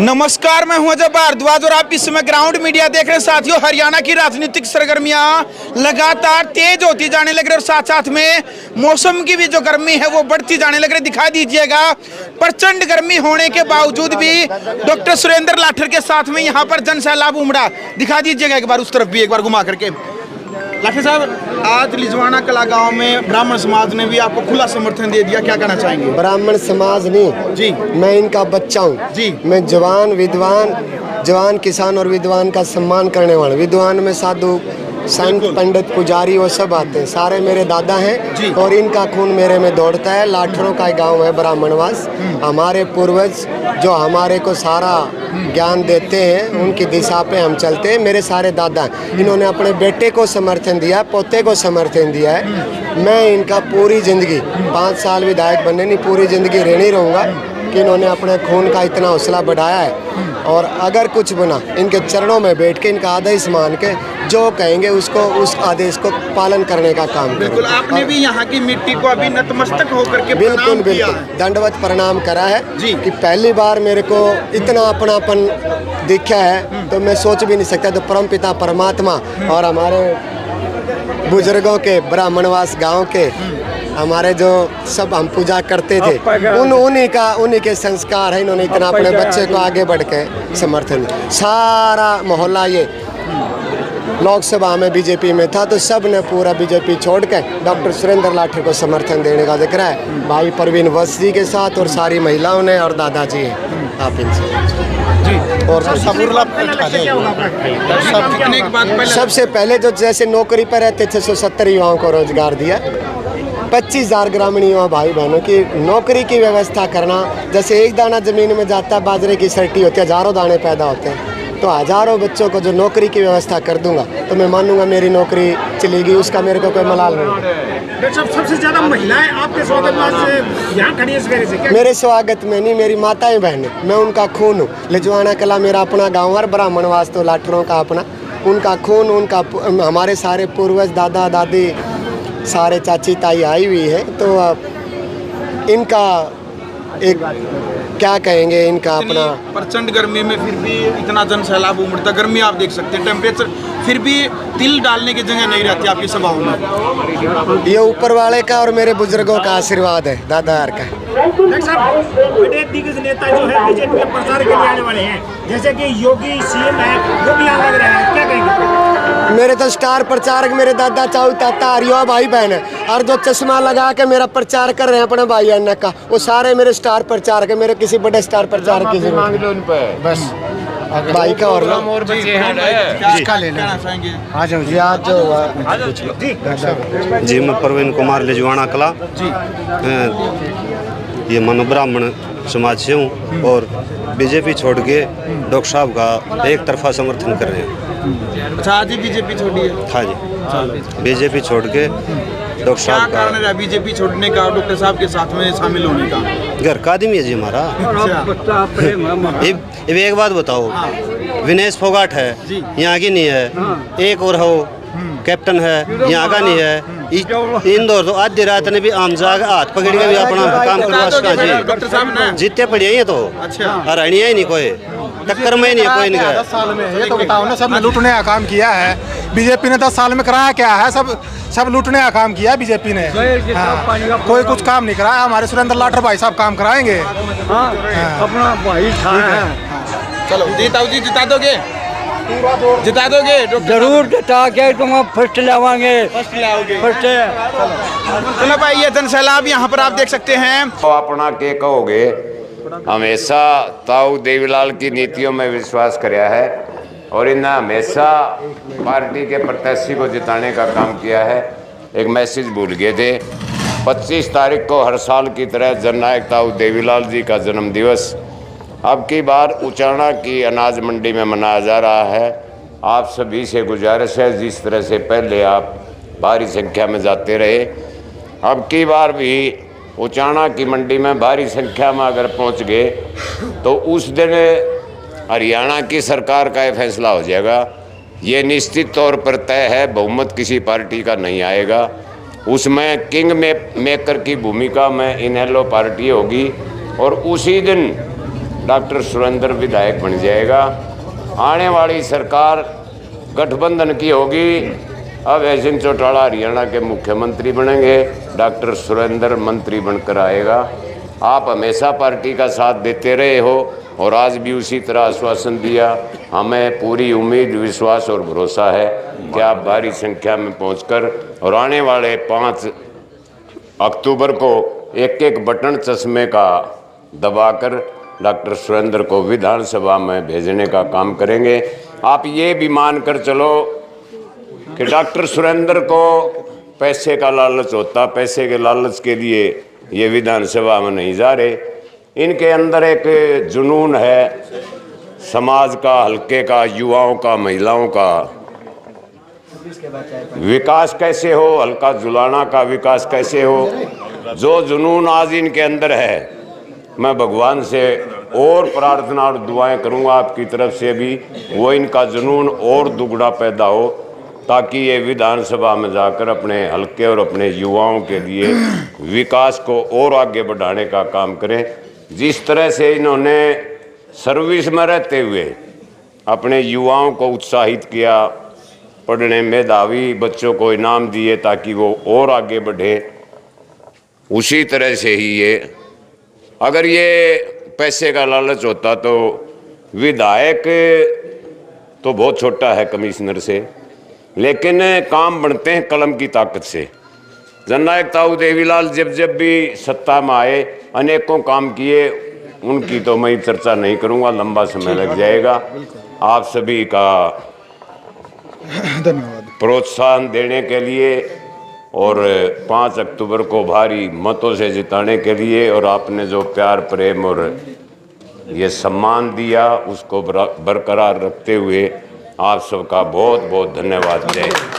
नमस्कार, मैं हूं अजय भारद्वाज और आप इस समय ग्राउंड मीडिया देख रहे हैं। साथियों, हरियाणा की राजनीतिक सरगर्मियां लगातार तेज होती जाने लग रही और साथ साथ में मौसम की भी जो गर्मी है वो बढ़ती जाने लग रही। दिखा दीजिएगा, प्रचंड गर्मी होने के बावजूद भी डॉक्टर सुरेंद्र लाठर के साथ में यहाँ पर जन सैलाब उमड़ा। दिखा दीजिएगा एक बार उस तरफ भी, एक बार घुमा करके। लाठर साहब, आज लिजवाना कला गांव में ब्राह्मण समाज ने भी आपको खुला समर्थन दे दिया, क्या कहना चाहेंगे? ब्राह्मण समाज नहीं जी, मैं इनका बच्चा हूँ जी। मैं जवान किसान और विद्वान का सम्मान करने वाला। विद्वान में साधु संत पंडित पुजारी वो सब आते हैं, सारे मेरे दादा जी। हैं और इनका खून मेरे में दौड़ता है। लाठरों का गांव है ब्राह्मणवास। हमारे पूर्वज जो हमारे को सारा ज्ञान देते हैं, उनकी दिशा पे हम चलते हैं। मेरे सारे दादा, इन्होंने अपने बेटे को समर्थन दिया, पोते को समर्थन दिया है। मैं इनका पूरी ज़िंदगी 5 साल विधायक बनने नहीं, पूरी ज़िंदगी रहनी रहूँगा कि इन्होंने अपने खून का इतना हौसला बढ़ाया है। और अगर कुछ बना, इनके चरणों में बैठ के इनका आदेश मान के जो कहेंगे उसको, उस आदेश को पालन करने का काम। बिल्कुल, आपने भी यहाँ की मिट्टी को अभी नतमस्तक होकर के बिल्कुल किया बिल्कुल है। दंडवत प्रणाम करा है जी। कि पहली बार मेरे को इतना अपनापन दिखा है तो मैं सोच भी नहीं सकता। तो परमपिता परमात्मा और हमारे बुजुर्गों के ब्राह्मणवास गांव के हमारे जो सब हम पूजा करते थे, उन्हीं के संस्कार है। इन्होंने इतना अपने बच्चे को आगे बढ़ के समर्थन दिया। सारा मोहल्ला ये लोकसभा में बीजेपी में था तो सब ने पूरा बीजेपी छोड़ के डॉक्टर सुरेंद्र लाठर को समर्थन देने का जिक्र है। भाई परवीन वत्स जी के साथ और सारी महिलाओं ने और दादाजी हैं। आप इनसे और सबसे पहले जो जैसे नौकरी पर रहते थे 170 युवाओं को रोजगार दिया। 25,000 ग्रामीण युवा भाई बहनों की नौकरी की व्यवस्था करना। जैसे एक दाना जमीन में जाता है, बाजरे की सर्टी होती है, हजारों दाने पैदा होते हैं, तो हजारों बच्चों को जो नौकरी की व्यवस्था कर दूंगा तो मैं मानूंगा मेरी नौकरी चलेगी, उसका मेरे को कोई मलाल नहीं। डॉक्टर साहब, सबसे ज्यादा महिलाएं आपके स्वागत में यहाँ खड़ी है सवेरे से, क्या? मेरे स्वागत में नहीं, मेरी माताएं बहनें, मैं उनका खून हूँ। लिजवाना कला मेरा अपना गाँव है, ब्राह्मणवास तो लाठरों का अपना। उनका खून, उनका हमारे सारे पूर्वज दादा दादी सारे चाची ताई आई हुई है। तो इनका एक क्या कहेंगे, इनका अपना प्रचंड गर्मी में फिर भी इतना जन सैलाब उमड़ता। गर्मी आप देख सकते हैं, टेम्परेचर फिर भी तिल डालने की जगह नहीं रहती आपकी सभाओं में। ये ऊपर वाले का और मेरे बुजुर्गों का आशीर्वाद है, दादा का। डॉक्टर साहब, बड़े दिग्गज नेता जो है बीजेपी के प्रचार के लिए आने वाले हैं, जैसे कि योगी सीएम है, वो भी यहाँ लग रहे हैं, क्या कहेंगे? मेरे तो स्टार प्रचारक मेरे दादा चाऊ ताता हरियो भाई बहन है, और जो चश्मा लगा के मेरा प्रचार कर रहे हैं अपने भाई अन्ना का, वो सारे मेरे स्टार प्रचारक है। मेरे किसी बड़े स्टार प्रचारक की जरूरत नहीं। बस भाई का और बच्चे जी। मैं प्रवीण कुमार लिजवाना कला जी, ये मनोब्राह्मण समाज से हूँ और बीजेपी छोड़ के डॉक्टर साहब का एक तरफा समर्थन कर रहे हैं। अच्छा, आज ही बीजेपी छोड़ी है? हाँ जी, बीजेपी छोड़ के डॉक्टर साहब का। कारण है बीजेपी छोड़ने का, डॉक्टर साहब के साथ में शामिल होने का? घर का आदमी है जी हमारा। एक बात बताओ, विनेश फोगाट है, यहाँ की नहीं है। एक और हो कैप्टन है, यहाँ का नहीं है। इंदौर तो आधी रात ने भी आम जाग हाथ पकड़ के भी अपना काम करवा सका जी। डॉक्टर साहब ने जीते पड़े हैं तो हरियाणा ही नहीं, कोई टक्कर में ही नहीं कोई इनका। 10 साल में ये तो बताओ ना, सब लूटने का काम किया है बीजेपी ने। 10 साल में कराया क्या है? सब लूटने का काम किया बीजेपी ने। कोई कुछ काम नहीं कराया। हमारे सुरेंद्र लाठर भाई साहब काम कराएंगे। अपना भाई है। चलो जीताओ जी, जिता दोगे? जिता दोगे? जरूर जिता के तुम फर्स्ट लावांगे। फर्स्ट लाओगे? फर्स्ट। चलो भाई, ये जन सैलाब यहाँ पर आप देख सकते हैं। तो अपना के कहोगे, हमेशा ताऊ देवीलाल की नीतियों में विश्वास कराया है और इन्हें हमेशा पार्टी के प्रत्याशी को जिताने का काम किया है। एक मैसेज भूल गए थे, 25 तारीख को हर साल की तरह जननायक ताऊ देवीलाल जी का जन्म दिवस अब की बार उचाना की अनाज मंडी में मनाया जा रहा है। आप सभी से गुजारिश है, जिस तरह से पहले आप भारी संख्या में जाते रहे, अब की बार भी उचाना की मंडी में भारी संख्या में अगर पहुंच गए तो उस दिन हरियाणा की सरकार का यह फैसला हो जाएगा। ये निश्चित तौर पर तय है, बहुमत किसी पार्टी का नहीं आएगा। उसमें किंग मेकर की भूमिका में इनेलो पार्टी होगी और उसी दिन डॉक्टर सुरेंद्र विधायक बन जाएगा। आने वाली सरकार गठबंधन की होगी। अभय सिंह चौटाला हरियाणा के मुख्यमंत्री बनेंगे, डॉक्टर सुरेंद्र मंत्री बनकर आएगा। आप हमेशा पार्टी का साथ देते रहे हो और आज भी उसी तरह आश्वासन दिया। हमें पूरी उम्मीद, विश्वास और भरोसा है कि आप भारी संख्या में पहुंचकर और आने वाले 5 अक्टूबर को एक एक बटन चश्मे का दबाकर डॉक्टर सुरेंद्र को विधानसभा में भेजने का काम करेंगे। आप ये भी मान कर चलो कि डॉक्टर सुरेंद्र को पैसे का लालच होता, पैसे के लालच के लिए ये विधानसभा में नहीं जा रहे। इनके अंदर एक जुनून है समाज का, हल्के का, युवाओं का, महिलाओं का विकास कैसे हो, हल्का जुलाना का विकास कैसे हो। जो जुनून आज इनके अंदर है, मैं भगवान से और प्रार्थना और दुआएं करूंगा आपकी तरफ से भी, वो इनका जुनून और दुगना पैदा हो ताकि ये विधानसभा में जाकर अपने हल्के और अपने युवाओं के लिए विकास को और आगे बढ़ाने का काम करें। जिस तरह से इन्होंने सर्विस में रहते हुए अपने युवाओं को उत्साहित किया, पढ़ने मेधावी बच्चों को इनाम दिए ताकि वो और आगे बढ़े, उसी तरह से ही ये, अगर ये पैसे का लालच होता तो विधायक तो बहुत छोटा है कमिश्नर से, लेकिन काम बनते हैं कलम की ताकत से। जननायक ताऊ देवीलाल जब भी सत्ता में आए अनेकों काम किए, उनकी तो मैं चर्चा नहीं करूंगा, लंबा समय लग जाएगा। आप सभी का धन्यवाद प्रोत्साहन देने के लिए और 5 अक्टूबर को भारी मतों से जिताने के लिए, और आपने जो प्यार प्रेम और ये सम्मान दिया उसको बरकरार रखते हुए आप सबका बहुत बहुत धन्यवाद। जय